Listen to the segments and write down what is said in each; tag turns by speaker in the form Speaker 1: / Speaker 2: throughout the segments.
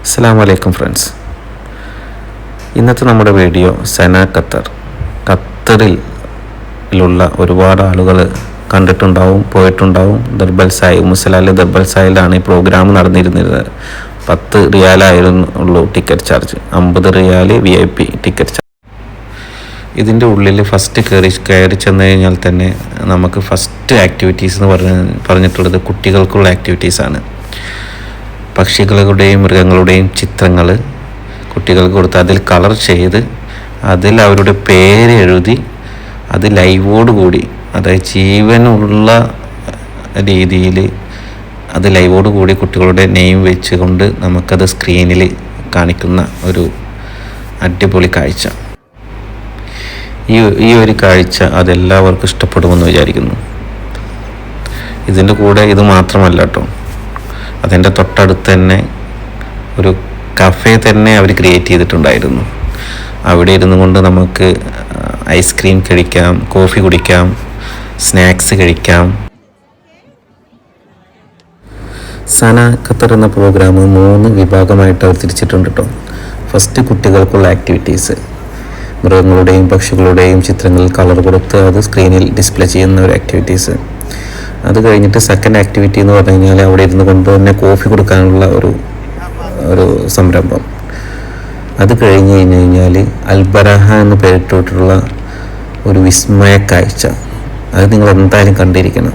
Speaker 1: അസ്സലാമു അലൈക്കും ഫ്രണ്ട്സ്. ഇന്നത്തെ നമ്മുടെ വീഡിയോ സന ഖത്തറിലുള്ള ഒരുപാട് ആളുകൾ കണ്ടിട്ടുണ്ടാവും, പോയിട്ടുണ്ടാവും. ദർബൽ സായി മുസലാല് ദർബൽ സായിലാണ് ഈ പ്രോഗ്രാം നടന്നിരുന്നത്. 10 റിയാലായിരുന്നുള്ളൂ ടിക്കറ്റ് ചാർജ്, 50 റിയാല് VIP ടിക്കറ്റ് ചാർജ്. ഇതിൻ്റെ ഉള്ളിൽ ഫസ്റ്റ് കയറി ചെന്ന് കഴിഞ്ഞാൽ തന്നെ നമുക്ക് ഫസ്റ്റ് ആക്ടിവിറ്റീസ് എന്ന് പറഞ്ഞിട്ടുള്ളത് കുട്ടികൾക്കുള്ള ആക്ടിവിറ്റീസാണ്. പക്ഷികളുടെയും മൃഗങ്ങളുടെയും ചിത്രങ്ങൾ കുട്ടികൾക്ക് കൊടുത്ത് അതിൽ കളർ ചെയ്ത് അതിൽ അവരുടെ പേര് എഴുതി അത് ലൈവോടുകൂടി, അതായത് ജീവനുള്ള രീതിയിൽ അത് ലൈവോടുകൂടി കുട്ടികളുടെ നെയിം വെച്ചുകൊണ്ട് നമുക്കത് സ്ക്രീനിൽ കാണിക്കുന്ന ഒരു അടിപൊളി കാഴ്ച. ഈ ഒരു കാഴ്ച അതെല്ലാവർക്കും ഇഷ്ടപ്പെടുമെന്ന് വിചാരിക്കുന്നു. ഇതിൻ്റെ കൂടെ ഇത് മാത്രമല്ല കേട്ടോ, അതിൻ്റെ തൊട്ടടുത്ത് തന്നെ ഒരു കഫേ തന്നെ അവർ ക്രിയേറ്റ് ചെയ്തിട്ടുണ്ടായിരുന്നു. അവിടെ ഇരുന്നു കൊണ്ട് നമുക്ക് ഐസ്ക്രീം കഴിക്കാം, കോഫി കുടിക്കാം, സ്നാക്സ് കഴിക്കാം. സന ഖത്തർ എന്ന പ്രോഗ്രാം 3 വിഭാഗമായിട്ട് അവർ തിരിച്ചിട്ടുണ്ട് കേട്ടോ. ഫസ്റ്റ് കുട്ടികൾക്കുള്ള ആക്ടിവിറ്റീസ്, മൃഗങ്ങളുടെയും പക്ഷികളുടെയും ചിത്രങ്ങളിൽ കളർ കൊടുത്ത് അത് സ്ക്രീനിൽ ഡിസ്പ്ലേ ചെയ്യുന്ന ഒരു ആക്ടിവിറ്റീസ്. അത് കഴിഞ്ഞിട്ട് സെക്കൻഡ് ആക്ടിവിറ്റി എന്ന് പറഞ്ഞു കഴിഞ്ഞാൽ അവിടെ ഇരുന്ന് കൊണ്ട് തന്നെ കോഫി കൊടുക്കാനുള്ള ഒരു സംരംഭം. അത് കഴിഞ്ഞ് കഴിഞ്ഞാൽ അൽബറഹ എന്ന് പേരിട്ടിട്ടുള്ള ഒരു വിസ്മയ കാഴ്ച. അത് നിങ്ങൾ എന്തായാലും കണ്ടിരിക്കണം.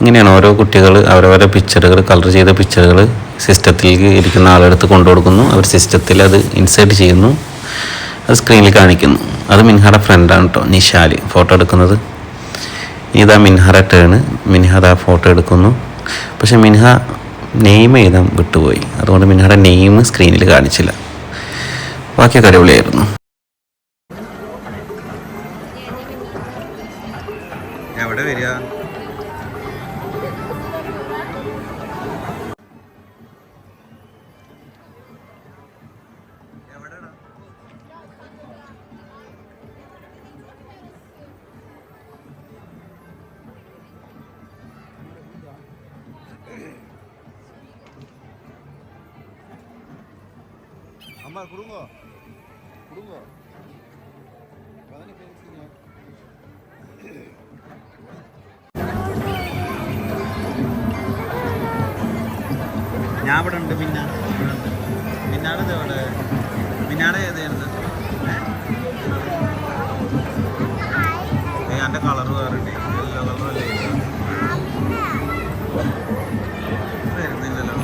Speaker 1: ഇങ്ങനെയാണ് ഓരോ കുട്ടികൾ അവരവരെ പിക്ചറുകൾ, കളർ ചെയ്ത പിക്ചറുകൾ സിസ്റ്റത്തിലേക്ക് ഇരിക്കുന്ന ആളെടുത്ത് കൊണ്ടു കൊടുക്കുന്നു. അവർ സിസ്റ്റത്തിൽ അത് ഇൻസേർട്ട് ചെയ്യുന്നു, അത് സ്ക്രീനിൽ കാണിക്കുന്നു. അത് മിൻഹയുടെ ഫ്രണ്ടാണ് കേട്ടോ, നിഷാല് ഫോട്ടോ എടുക്കുന്നത്. ഇതാ മിൻഹയുടെ ടേണ്. മിൻഹ അതാ ഫോട്ടോ എടുക്കുന്നു. പക്ഷെ മിൻഹ നെയിം എഴുതാൻ വിട്ടുപോയി, അതുകൊണ്ട് മിൻഹയുടെ നെയിം സ്ക്രീനിൽ കാണിച്ചില്ല. ബാക്കിയൊക്കെ അടിപൊളിയായിരുന്നു. എവിടെ വരിക?
Speaker 2: അമ്മ കുടുങ്ങോ കുടുങ്ങോ ഞാൻ ഇവിടെ ഉണ്ട്. മിന്നാട് എവിടെ? മിന്നാട് ഏതായിരുന്നു? എൻ്റെ കളർ വേറെ യെല്ലോ കളറല്ലേ വരുന്നില്ലല്ലോ.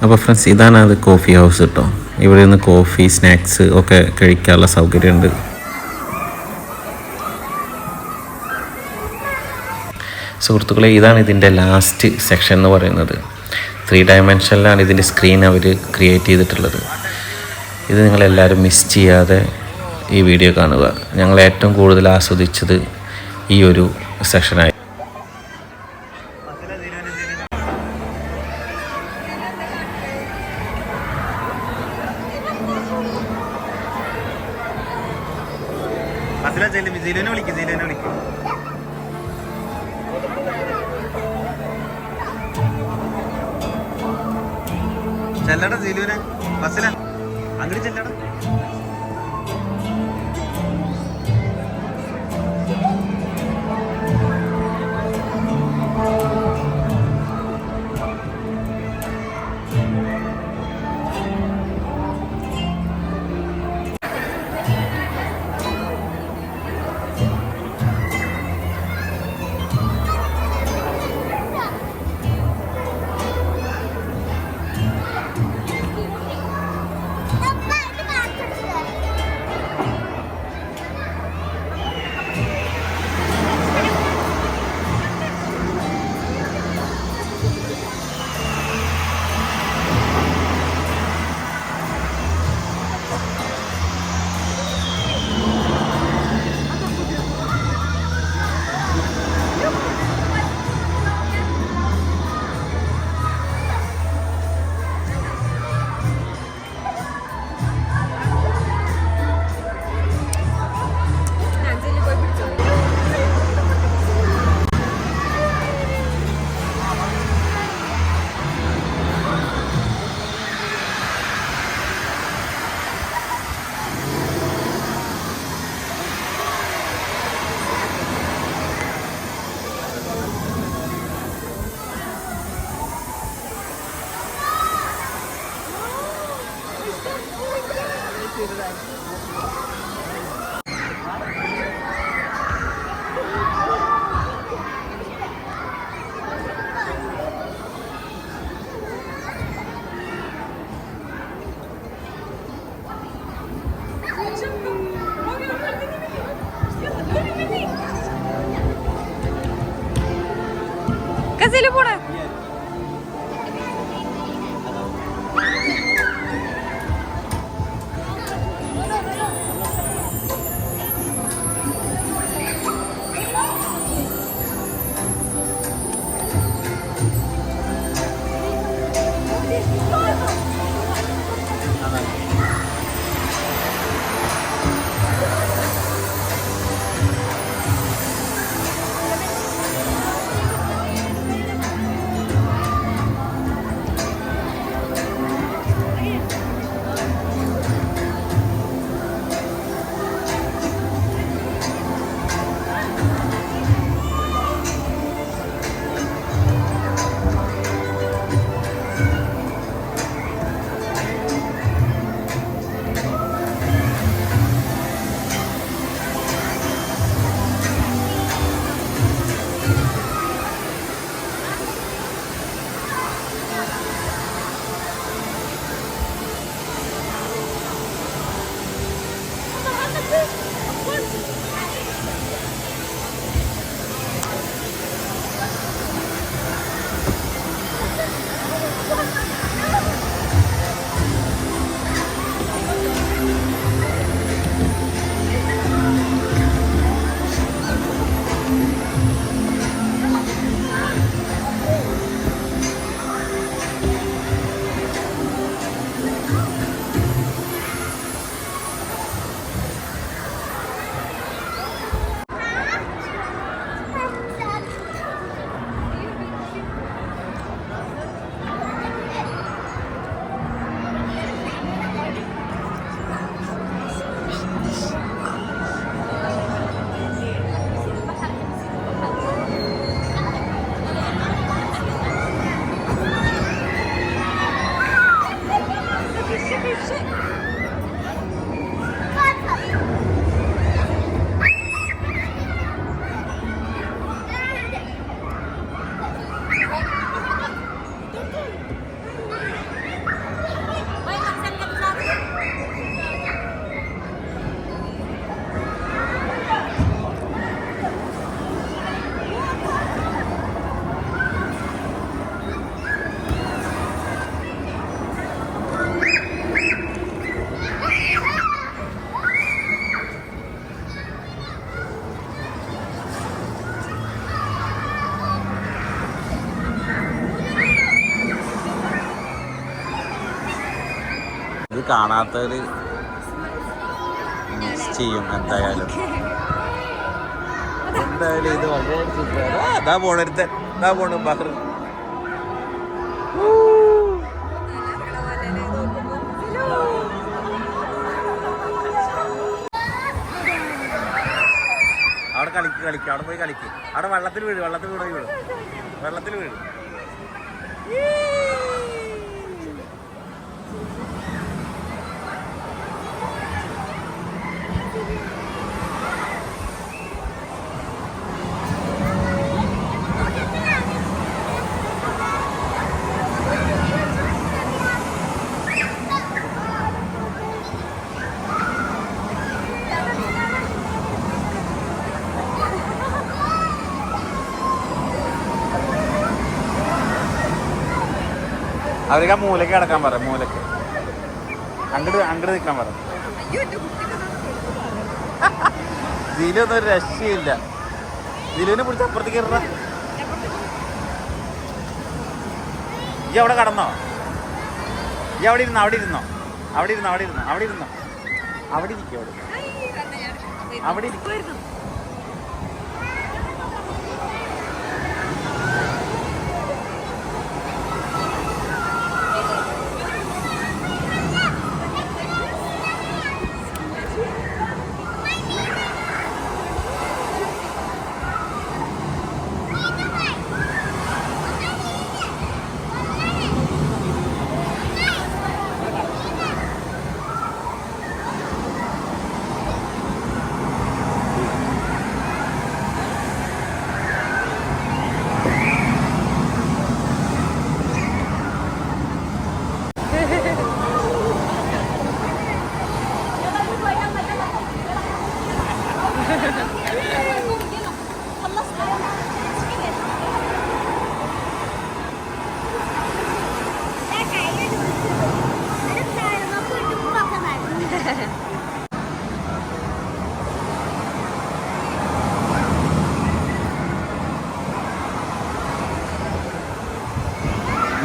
Speaker 1: അപ്പോൾ ഫ്രണ്ട്സ്, ഇതാണ് അത് കോഫി ഹൗസ് കേട്ടോ. ഇവിടെ നിന്ന് കോഫി, സ്നാക്സ് ഒക്കെ കഴിക്കാനുള്ള സൗകര്യമുണ്ട്. സുഹൃത്തുക്കളെ, ഇതാണ് ഇതിൻ്റെ ലാസ്റ്റ് സെക്ഷൻ എന്ന് പറയുന്നത്. 3 ഡയമെൻഷനിലാണ് ഇതിൻ്റെ സ്ക്രീൻ അവർ ക്രിയേറ്റ് ചെയ്തിട്ടുള്ളത്. ഇത് നിങ്ങളെല്ലാവരും മിസ് ചെയ്യാതെ ഈ വീഡിയോ കാണുക. ഞങ്ങൾ ഏറ്റവും കൂടുതൽ ആസ്വദിച്ചത് ഈ ഒരു സെക്ഷനായി.
Speaker 2: ജിലുവിനെ വിളിക്കും. ചെല്ലട ജിലുവിനെ ബസ്സില അങ്ങോട്ട് ചെല്ലട.
Speaker 3: ഏസില് പോണേ
Speaker 2: ഇത് കാണാത്തവര് മിസ് ചെയ്യും എന്തായാലും. എന്തായാലും ഇത് വളരെ ഇതാ പോണരുത്തൻ, ഇതാ പോണു ബഹ്റ്. അവിടെ കളിക്ക് അവിടെ പോയി കളിക്ക്. അവിടെ വെള്ളത്തിൽ വീഴും, വെള്ളത്തിൽ വീഴും. അവർക്ക് ആ മൂലയ്ക്ക് കിടക്കാൻ പറ, മൂലയ്ക്ക് അങ്ങോട്ട് നിൽക്കാൻ പറ. ദിലൊന്നും ഒരു രക്ഷയില്ല. ദിലുവിനെ പിടിച്ച് അപ്പുറത്തേക്ക് ഇറ. ഈ അവിടെ കടന്നോ? ഈ അവിടെ ഇരുന്നോ? അവിടെ ഇരിക്കും.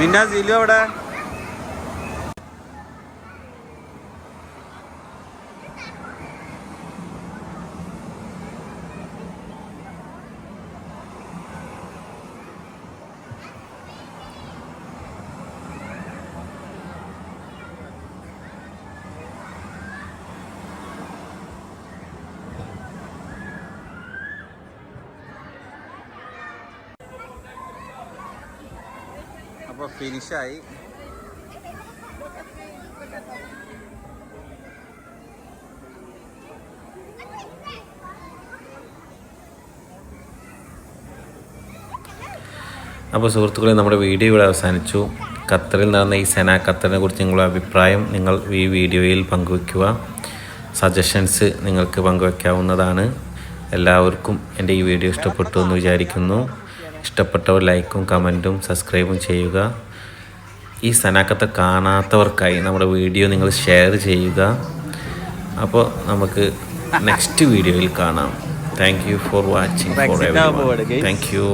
Speaker 2: മിന്ന സിലു അവിടെ അപ്പോൾ ഫിനിഷായി.
Speaker 1: അപ്പോൾ സുഹൃത്തുക്കളെ, നമ്മുടെ വീഡിയോ ഇവിടെ അവസാനിച്ചു. ഖത്തറിൽ നടന്ന ഈ സെന ഖത്തറിനെ കുറിച്ച് നിങ്ങളുടെ അഭിപ്രായം നിങ്ങൾ ഈ വീഡിയോയിൽ പങ്കുവയ്ക്കുക. സജഷൻസ് നിങ്ങൾക്ക് പങ്കുവയ്ക്കാവുന്നതാണ്. എല്ലാവർക്കും എൻ്റെ ഈ വീഡിയോ ഇഷ്ടപ്പെട്ടു എന്ന് വിചാരിക്കുന്നു. ഇഷ്ടപ്പെട്ടവർ ലൈക്കും കമൻറ്റും സബ്സ്ക്രൈബും ചെയ്യുക. ഈ സെന ഖത്തർ കാണാത്തവർക്കായി നമ്മുടെ വീഡിയോ നിങ്ങൾ ഷെയർ ചെയ്യുക. അപ്പോൾ നമുക്ക് നെക്സ്റ്റ് വീഡിയോയിൽ കാണാം. Thank you for watching. Thank you.